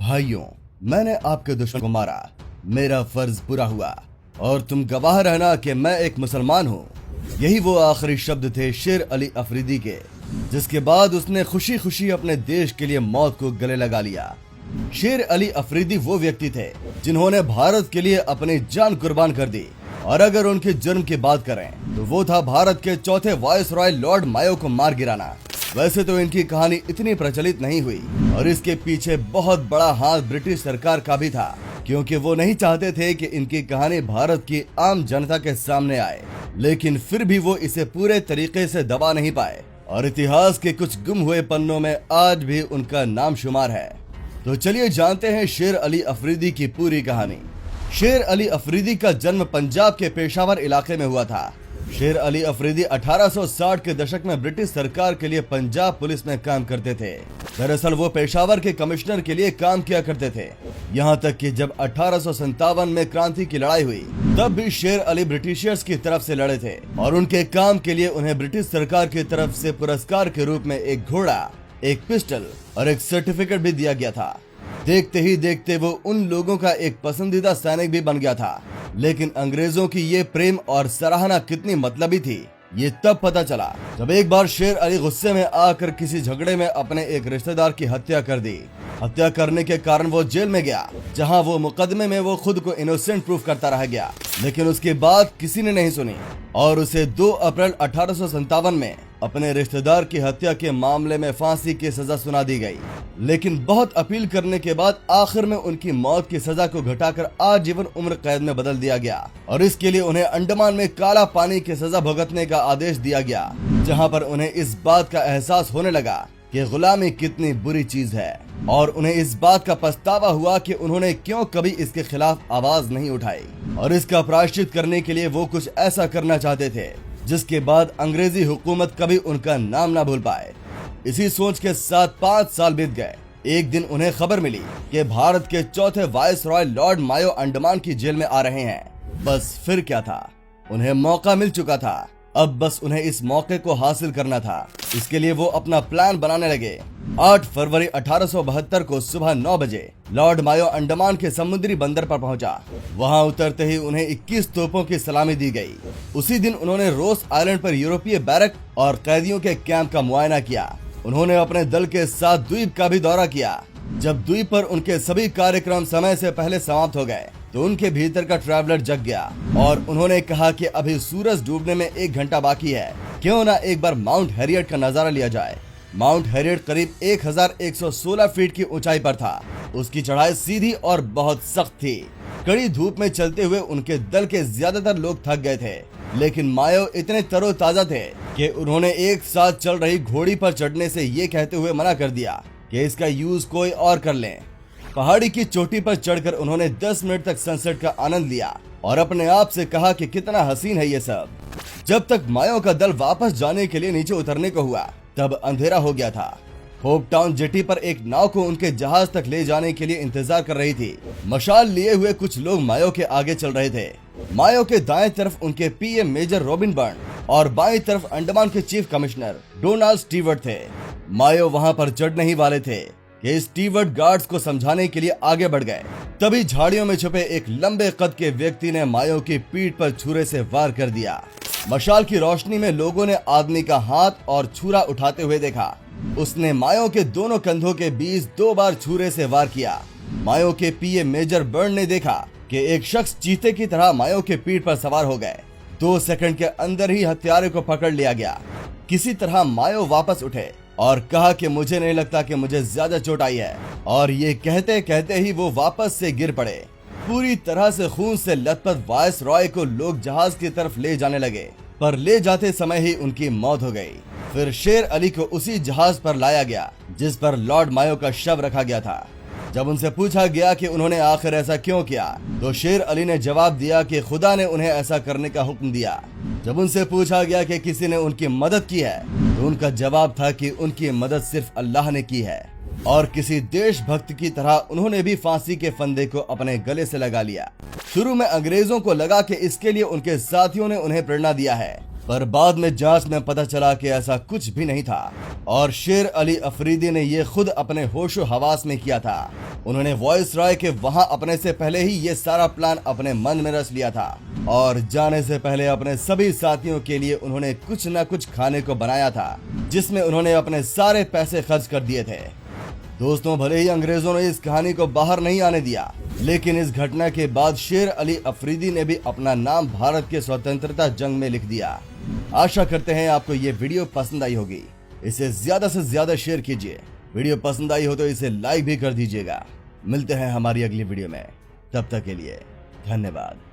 भाइयों, मैंने आपके दुश्मन को मारा, मेरा फर्ज पूरा हुआ और तुम गवाह रहना कि मैं एक मुसलमान हूँ। यही वो आखिरी शब्द थे शेर अली अफरीदी के, जिसके बाद उसने खुशी खुशी अपने देश के लिए मौत को गले लगा लिया। शेर अली अफरीदी वो व्यक्ति थे जिन्होंने भारत के लिए अपनी जान कुर्बान कर दी, और अगर उनके जुर्म की बात करें तो वो था भारत के चौथे वायसरॉय लॉर्ड मायो को मार गिराना। वैसे तो इनकी कहानी इतनी प्रचलित नहीं हुई और इसके पीछे बहुत बड़ा हाथ ब्रिटिश सरकार का भी था, क्योंकि वो नहीं चाहते थे कि इनकी कहानी भारत की आम जनता के सामने आए। लेकिन फिर भी वो इसे पूरे तरीके से दबा नहीं पाए और इतिहास के कुछ गुम हुए पन्नों में आज भी उनका नाम शुमार है। तो चलिए जानते हैं शेर अली अफरीदी की पूरी कहानी। शेर अली अफरीदी का जन्म पंजाब के पेशावर इलाके में हुआ था। शेर अली अफरीदी 1860 के दशक में ब्रिटिश सरकार के लिए पंजाब पुलिस में काम करते थे। दरअसल वो पेशावर के कमिश्नर के लिए काम किया करते थे। यहाँ तक कि जब 1857 में क्रांति की लड़ाई हुई तब भी शेर अली ब्रिटिशर्स की तरफ से लड़े थे और उनके काम के लिए उन्हें ब्रिटिश सरकार की तरफ से पुरस्कार के रूप में एक घोड़ा, एक पिस्टल और एक सर्टिफिकेट भी दिया गया था। देखते ही देखते वो उन लोगों का एक पसंदीदा सैनिक भी बन गया था। लेकिन अंग्रेजों की ये प्रेम और सराहना कितनी मतलबी थी, ये तब पता चला जब एक बार शेर अली गुस्से में आकर किसी झगड़े में अपने एक रिश्तेदार की हत्या कर दी। हत्या करने के कारण वो जेल में गया, जहां वो मुकदमे में वो खुद को इनोसेंट प्रूफ करता रह गया। लेकिन उसकी बात किसी ने नहीं सुनी और उसे 2 अप्रैल 1857 में अपने रिश्तेदार की हत्या के मामले में फांसी की सजा सुना दी गई। लेकिन बहुत अपील करने के बाद आखिर में उनकी मौत की सजा को घटाकर आजीवन उम्र कैद में बदल दिया गया और इसके लिए उन्हें अंडमान में काला पानी की सजा भुगतने का आदेश दिया गया, जहां पर उन्हें इस बात का एहसास होने लगा कि गुलामी कितनी बुरी चीज है और उन्हें इस बात का पछतावा हुआ कि उन्होंने क्यों कभी इसके खिलाफ आवाज नहीं उठाई। और इसका प्रायश्चित करने के लिए वो कुछ ऐसा करना चाहते थे जिसके बाद अंग्रेजी हुकूमत कभी उनका नाम ना भूल पाए। इसी सोच के साथ 5 साल बीत गए। एक दिन उन्हें खबर मिली कि भारत के चौथे वायसरॉय लॉर्ड मायो अंडमान की जेल में आ रहे हैं। बस फिर क्या था, उन्हें मौका मिल चुका था। अब बस उन्हें इस मौके को हासिल करना था। इसके लिए वो अपना प्लान बनाने लगे। 8 फरवरी 1872 को सुबह 9 बजे लॉर्ड मायो अंडमान के समुद्री बंदर पर पहुंचा। वहां उतरते ही उन्हें 21 तोपों की सलामी दी गई। उसी दिन उन्होंने रोस आइलैंड पर यूरोपीय बैरक और कैदियों के कैंप का मुआयना किया। उन्होंने अपने दल के साथ द्वीप का भी दौरा किया। जब द्वीप पर उनके सभी कार्यक्रम समय से पहले समाप्त हो गए तो उनके भीतर का ट्रैवलर जग गया और उन्होंने कहा कि अभी सूरज डूबने में 1 घंटा बाकी है, क्यों ना एक बार माउंट हैरियट का नजारा लिया जाए। माउंट हैरियट करीब 1116 फीट की ऊंचाई पर था। उसकी चढ़ाई सीधी और बहुत सख्त थी। कड़ी धूप में चलते हुए उनके दल के ज्यादातर लोग थक गए थे, लेकिन मायो इतने तरोताजा थे कि उन्होंने एक साथ चल रही घोड़ी पर चढ़ने से ये कहते हुए मना कर दिया कि इसका यूज कोई और कर लें। पहाड़ी की चोटी पर चढ़कर उन्होंने 10 मिनट तक सनसेट का आनंद लिया और अपने आप से कहा कि कितना हसीन है ये सब। जब तक मायो का दल वापस जाने के लिए नीचे उतरने को हुआ तब अंधेरा हो गया था। होप टाउन जेटी पर एक नाव को उनके जहाज तक ले जाने के लिए इंतजार कर रही थी। मशाल लिए हुए कुछ लोग मायो के आगे चल रहे थे। मायो के दाएं तरफ उनके पीएम मेजर रॉबिन बर्न और बाएं तरफ अंडमान के चीफ कमिश्नर डोनाल्ड स्टीवर्ट थे। मायो वहां पर चढ़ने ही वाले थे कि स्टीवर्ट गार्ड्स को समझाने के लिए आगे बढ़ गए। तभी झाड़ियों में छुपे एक लंबे कद के व्यक्ति ने मायो की पीठ पर छुरे से वार कर दिया। मशाल की रोशनी में लोगों ने आदमी का हाथ और छुरा उठाते हुए देखा। उसने मायो के दोनों कंधों के बीच 2 बार छुरे से वार किया। मायो के पीए मेजर बर्न ने देखा कि एक शख्स चीते की तरह मायो के पीठ पर सवार हो गए। 2 सेकंड के अंदर ही हत्यारे को पकड़ लिया गया। किसी तरह मायो वापस उठे और कहा कि मुझे नहीं लगता कि मुझे ज्यादा चोट आई है, और ये कहते कहते ही वो वापस से गिर पड़े। पूरी तरह से खून से लथपथ वायसरॉय को लोग जहाज की तरफ ले जाने लगे, पर ले जाते समय ही उनकी मौत हो गई। फिर शेर अली को उसी जहाज पर लाया गया जिस पर लॉर्ड मायो का शव रखा गया था। जब उनसे पूछा गया कि उन्होंने आखिर ऐसा क्यों किया तो शेर अली ने जवाब दिया कि खुदा ने उन्हें ऐसा करने का हुक्म दिया। जब उनसे पूछा गया कि किसी ने उनकी मदद की है तो उनका जवाब था कि उनकी मदद सिर्फ अल्लाह ने की है, और किसी देशभक्त की तरह उन्होंने भी फांसी के फंदे को अपने गले से लगा लिया। शुरू में अंग्रेजों को लगा कि इसके लिए उनके साथियों ने उन्हें प्रेरणा दिया है, पर बाद में जांच में पता चला कि ऐसा कुछ भी नहीं था और शेर अली अफरीदी ने ये खुद अपने होशो हवास में किया था। उन्होंने वॉइसरॉय के वहां अपने से पहले ही ये सारा प्लान अपने मन में रच लिया था और जाने से पहले अपने सभी साथियों के लिए उन्होंने कुछ न कुछ खाने को बनाया था, जिसमें उन्होंने अपने सारे पैसे खर्च कर दिए थे। दोस्तों, भले ही अंग्रेजों ने इस कहानी को बाहर नहीं आने दिया, लेकिन इस घटना के बाद शेर अली अफरीदी ने भी अपना नाम भारत के स्वतंत्रता जंग में लिख दिया। आशा करते हैं आपको ये वीडियो पसंद आई होगी। इसे ज्यादा से ज्यादा शेयर कीजिए। वीडियो पसंद आई हो तो इसे लाइक भी कर दीजिएगा। मिलते हैं हमारी अगली वीडियो में, तब तक के लिए धन्यवाद।